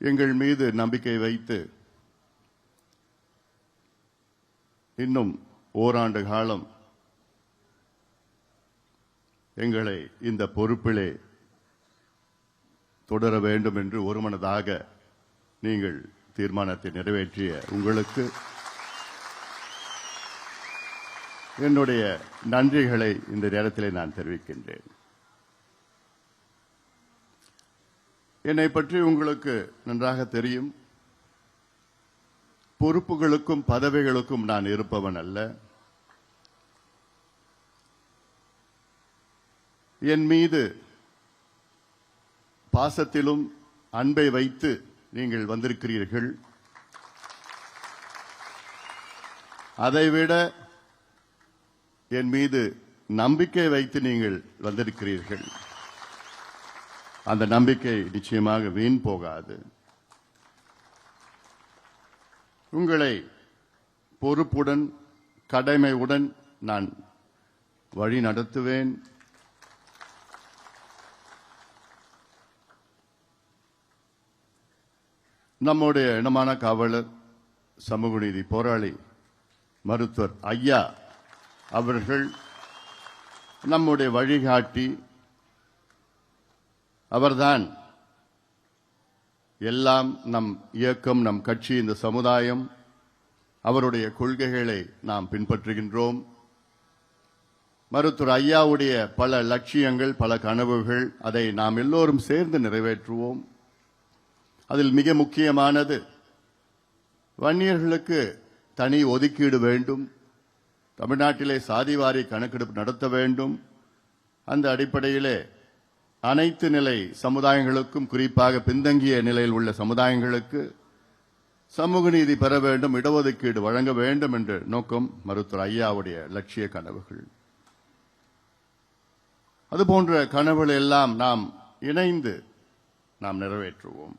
எங்கள் மீது நம்பிக்கை வைத்து இன்னும் ஓராண்டு காலம் எங்களை இந்த பொறுப்பிலே தொடர வேண்டும் என்று ஒருமனதாக நீங்கள் தீர்மானத்தை நிறைவேற்றிய உங்களுக்கு என்னுடைய நன்றிகளை இந்த நேரத்திலே நான் தெரிவிக்கின்றேன். என்னை பற்றி உங்களுக்கு நன்றாக தெரியும். பொறுப்புகளுக்கும் பதவிகளுக்கும் நான் இருப்பவன் அல்ல. என் மீது பாசத்திலும் அன்பை வைத்து நீங்கள் வந்திருக்கிறீர்கள். அதைவிட என் மீது நம்பிக்கை வைத்து நீங்கள் வந்திருக்கிறீர்கள். அந்த நம்பிக்கை நிச்சயமாக வீண் போகாது. உங்களை பொறுப்புடன் கடமையுடன் நான் வழி நடத்துவேன். நம்முடைய இனமான காவலர் சமூக நீதி போராளி மருத்துவர் ஐயா அவர்கள் நம்முடைய வழிகாட்டி. அவர்தான் எல்லாம். நம் இயக்கம், நம் கட்சி, இந்த சமுதாயம், அவருடைய கொள்கைகளை நாம் பின்பற்றுகின்றோம். மருத்துவர் ஐயாவுடைய பல லட்சியங்கள், பல கனவுகள், அதை நாம் எல்லோரும் சேர்ந்து நிறைவேற்றுவோம். அதில் மிக முக்கியமானது வன்னியர்களுக்கு தனி ஒதுக்கீடு வேண்டும். தமிழ்நாட்டிலே சாதிவாரி கணக்கெடுப்பு நடத்த வேண்டும். அந்த அடிப்படையிலே அனைத்து நிலை சமுதாயங்களுக்கும், குறிப்பாக பின்தங்கிய நிலையில் உள்ள சமுதாயங்களுக்கு சமூக நீதி பெற வேண்டும், இடஒதுக்கீடு வழங்க வேண்டும் என்ற நோக்கம் மருத்துவர் ஐயாவுடைய லட்சிய கனவுகள். அதுபோன்ற கனவுகள் எல்லாம் நாம் இணைந்து நாம் நிறைவேற்றுவோம்.